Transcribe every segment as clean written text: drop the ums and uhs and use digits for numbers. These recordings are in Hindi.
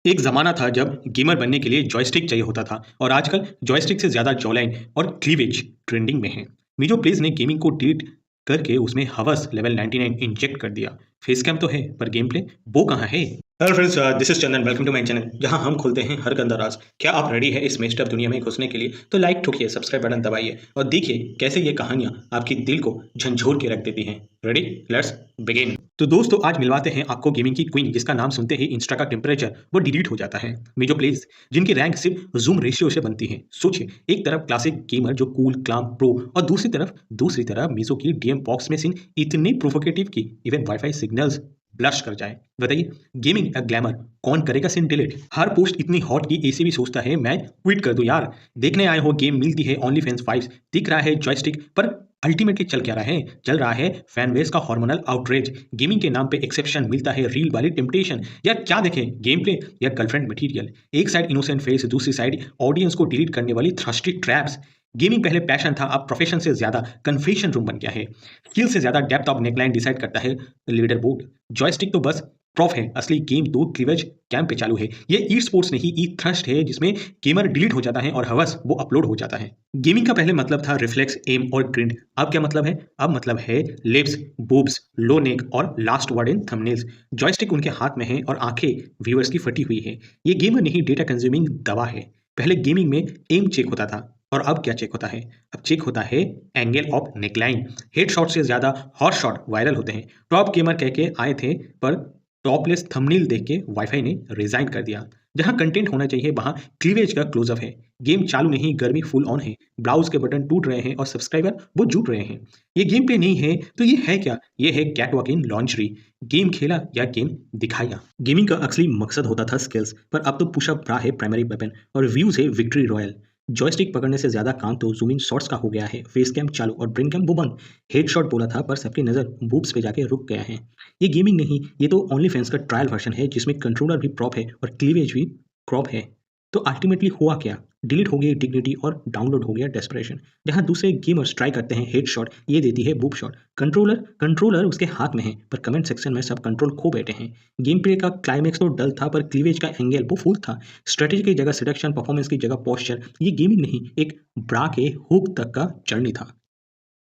एक ज़माना था जब गेमर बनने के लिए जॉयस्टिक चाहिए होता था और आजकल जॉयस्टिक से ज़्यादा जॉलाइन और क्लीवेज ट्रेंडिंग में है। मिजो प्लेज ने गेमिंग को ट्रीट करके उसमें हवस लेवल 99 इंजेक्ट कर दिया। फेस कैम तो है पर गेम प्ले वो कहाँ है? Hello friends, this is Chandan. Welcome to my channel जहां हम खोलते हैं हर गंदा राज। क्या आप रेडी है इस मेस्ड अप दुनिया में घुसने के लिए? तो लाइक ठोकिए, सब्सक्राइब बटन दबाइए और देखिए कैसे ये कहानियां आपकी दिल को झंझोर के रख देती हैं। Ready, let's begin. तो दोस्तों आज मिलवाते हैं आपको गेमिंग की क्वीन जिसका नाम सुनते ही इंस्टा का टेम्परेचर वो डिलीट हो जाता है। मिजो प्लेज जिनकी रैंक सिर्फ जूम रेशियो से बनती है। सोचिए, एक तरफ क्लासिक गेमर जो कूल क्लाम प्रो और दूसरी तरफ मिजो की डीएम बॉक्स में सीन इतनी प्रोवोकेटिव की इवन वाईफाई सिग्नल्स ब्लश कर जाए। बताइए, गेमिंग या ग्लैमर कौन करेगा सीन डिलीट? हर पोस्ट इतनी हॉट की एसी भी सोचता है मैं ट्वीट कर दूं यार। देखने आए हो गेम मिलती है ओनली फैंस 5, दिख रहा है जॉयस्टिक पर अल्टीमेटली चल क्या रहा है? चल रहा है फैन बेस का हार्मोनल आउटरेज। गेमिंग के नाम पे एक्सेप्शन मिलता है रील वाली टेम्पटेशन। यार क्या देखें, गेम प्ले या गर्लफ्रेंड मटेरियल? एक साइड इनोसेंट फेस, दूसरी साइड ऑडियंस को डिलीट करने वाली थ्रस्टी ट्रैप्स। गेमिंग पहले पैशन था, अब प्रोफेशन से ज्यादा कन्फेशन रूम बन गया है। स्किल से ज्यादा डेप्थ ऑफ नेकलाइन डिसाइड करता है लीडर बोर्ड। जॉयस्टिक तो बस प्रॉफ है, असली गेम तो क्लीवेज कैम पे चालू है। ये ई स्पोर्ट्स नहीं, ई थ्रस्ट है जिसमें गेमर डिलीट हो जाता है और हवस वो अपलोड हो जाता है। गेमिंग का पहले मतलब था रिफ्लेक्स, एम और ग्रिंड। अब क्या मतलब है? अब मतलब है लिप्स, बूब्स, लो नेक और last word in thumbnails. Joystick उनके हाथ में है और आंखें व्यूअर्स की फटी हुई है। ये गेमर नहीं, डेटा कंज्यूमिंग दवा है। पहले गेमिंग में एम चेक होता था और अब क्या चेक होता है? अब चेक होता है angle of neckline. Head shot से ज्यादा हॉट शॉट वायरल होते हैं। टॉप गेमर कह के आए थे पर टॉपलेस थंबनेल देख के वाईफाई ने रिजाइन कर दिया। जहां कंटेंट होना चाहिए वहां क्लीवेज का क्लोजअप है। गेम चालू नहीं, गर्मी फुल ऑन है। ब्राउज के बटन टूट रहे हैं और सब्सक्राइबर वो जुट रहे हैं। ये गेम प्ले नहीं है तो ये है क्या? ये है कैट वॉक इन लॉन्चरी। गेम खेला या गेम दिखाया? गेमिंग का असली मकसद होता था स्किल्स, पर अब तो पुशअप ब्रा है प्राइमरी वेपन और व्यूज है विक्ट्री रॉयल। जॉयस्टिक पकड़ने से ज्यादा काम तो जूम इन शॉट्स का हो गया है। फेस कैम चालू और ब्रेन कैम वो बंद। हेडशॉट बोला था पर सबकी नजर बूब्स पे जाके रुक गया है। ये गेमिंग नहीं, ये तो ओनली फैंस का ट्रायल वर्जन है जिसमें कंट्रोलर भी प्रॉप है और क्लीवेज भी क्रॉप है। तो अल्टीमेटली हुआ क्या? डिलीट हो गई डिग्निटी और डाउनलोड हो गया डेस्परेशन। जहां दूसरे गेमर्स ट्राई करते हैं हेडशॉट, ये देती है बूब शॉट। कंट्रोलर उसके हाथ में है पर कमेंट सेक्शन में सब कंट्रोल खो बैठे हैं। गेम प्ले का क्लाइमेक्स तो डल था पर क्लीवेज का एंगल वो फुल था। स्ट्रेटेजी की जगह सिलेक्शन, परफॉर्मेंस की जगह पोस्चर। ये गेमिंग नहीं, एक ब्रा के हुक तक का जर्नी था।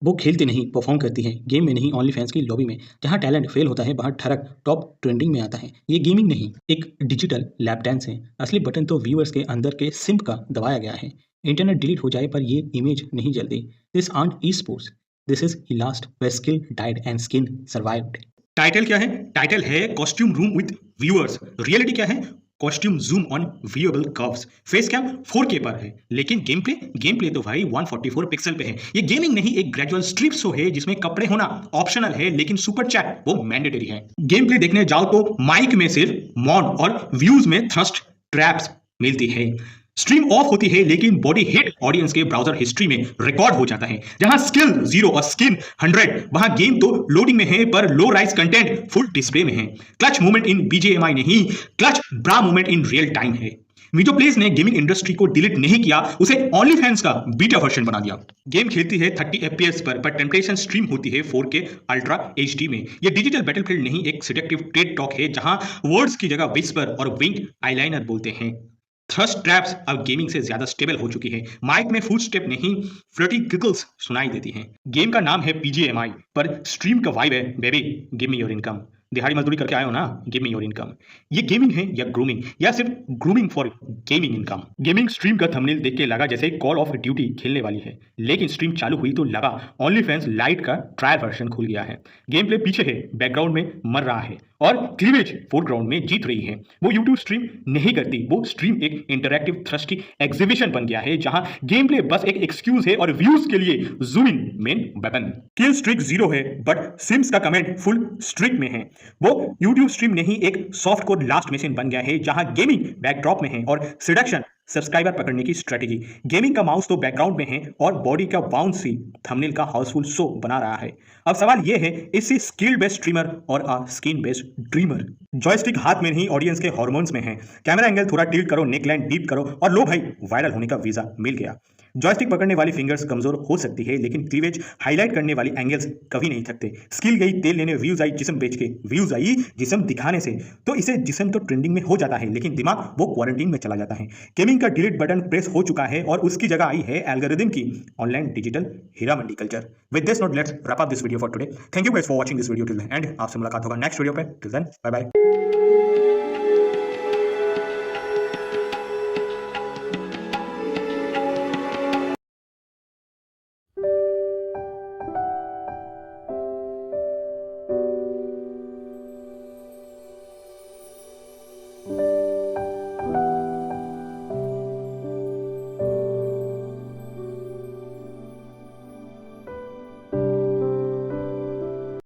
वो खेलती नहीं, परफॉर्म करती हैं। गेम में नहीं, ओनली फैंस की लॉबी में। जहाँ टैलेंट फेल होता है वहाँ ठरक टॉप ट्रेंडिंग में आता है। ये गेमिंग नहीं, एक डिजिटल लैप डांस है। असली बटन तो व्यूअर्स के अंदर के सिम्प का दबाया गया है। इंटरनेट डिलीट हो जाए पर ये इमेज नहीं जलती। This aunt e sports, this is he last where skill died and skin survived. Title क्या है? टाइटल है costume room with viewers. Reality क्या है? Costume zoom on viable curves. Face cam 4K पर है लेकिन गेम प्ले तो भाई 144 पिक्सल पे है। ये गेमिंग नहीं, एक ग्रेजुअल स्ट्रिप शो है जिसमें कपड़े होना ऑप्शनल है लेकिन सुपर चैट वो मैंडेटरी है। गेम प्ले देखने जाओ तो माइक में सिर्फ मॉड और व्यूज में थ्रस्ट ट्रैप्स मिलती है। स्ट्रीम ऑफ होती है लेकिन बॉडी हिट ऑडियंस के ब्राउजर हिस्ट्री में रिकॉर्ड हो जाता है। जहां स्किल 0 और स्किन 100, वहां गेम तो लोडिंग में है पर low rise content full display में है। क्लच मूवमेंट इन बीजीएमआई नहीं, clutch bra movement in real time है। मिजो प्लेस ने गेमिंग इंडस्ट्री को डिलीट नहीं किया, उसे ओनली फैंस का बीटा वर्जन बना दिया। गेम खेलती है 30 FPS पर टेम्पटेशन स्ट्रीम होती है 4K अल्ट्रा HD में। ये डिजिटल बैटलफील्ड नहीं, एक सेडक्टिव टेड टॉक है जहां वर्ड्स की जगह विस्पर और विंग आईलाइनर बोलते हैं। थ्रस्ट ट्रैप्स अब गेमिंग से ज्यादा स्टेबल हो चुकी है। माइक में फुट स्टेप नहीं, फ्लर्टी गिगल्स सुनाई देती हैं। गेम का नाम है PGMI पर स्ट्रीम का वाइब है baby give me your income. दिहाड़ी मजदूरी करके आए हो ना, गिव मी योर इनकम। ये गेमिंग है या ग्रूमिंग, या सिर्फ grooming for gaming income? Gaming stream का थंबनेल देख के लगा जैसे कॉल ऑफ ड्यूटी खेलने वाली है, लेकिन स्ट्रीम चालू हुई तो लगा ओनली फैंस लाइट का ट्रायल वर्जन खुल गया है। गेम प्ले पीछे है, बैकग्राउंड में मर रहा है और क्लीवेज फोरग्राउंड में जीत रही है। वो यूट्यूब स्ट्रीम नहीं करती, वो स्ट्रीम एक इंटरैक्टिव थ्रस्टी एग्जीबिशन बन गया है जहां गेम प्ले बस एक एक्सक्यूज है और व्यूज के लिए zoom in main weapon. Kill streak 0 है बट सिम्स का कमेंट फुल स्ट्रिक में है। वो यूट्यूब स्ट्रीम नहीं, एक सॉफ्ट कोर लास्ट मशीन बन गया है जहां गेमिंग बैकड्रॉप में है और सिडक्शन सब्सक्राइबर पकड़ने की स्ट्रेटेजी। गेमिंग का माउस तो बैकग्राउंड में है और बॉडी का बाउंस ही थंबनेल का हाउसफुल शो बना रहा है। अब सवाल यह है, इससे स्किल बेस्ड स्ट्रीमर और अ स्किन बेस्ड ड्रीमर? जॉयस्टिक हाथ में नहीं, ऑडियंस के हार्मोन्स में है। कैमरा एंगल थोड़ा टिल्ट करो, नेकलाइन डीप करो और लो भाई, वायरल होने का वीजा मिल गया। जॉयस्टिक पकड़ने वाली फिंगर्स कमजोर हो सकती है, लेकिन क्लीवेज हाईलाइट करने वाली एंगल्स कभी नहीं थकते। स्किल गई तेल लेने, व्यूज आई जिस्म बेच के, व्यूज आई जिस्म दिखाने से। तो इसे जिस्म तो ट्रेंडिंग में हो जाता है, लेकिन दिमाग वो क्वारंटीन में चला जाता है। गेमिंग का डिलीट बटन प्रेस हो चुका है और उसकी जगह आई है एल्गोरिदम की online digital Heera Mandi culture. With this note, let's wrap up this video for today. Thank you guys for watching this video till the end. आपसे मुलाकात होगा नेक्स्ट वीडियो पे। Till then, bye bye.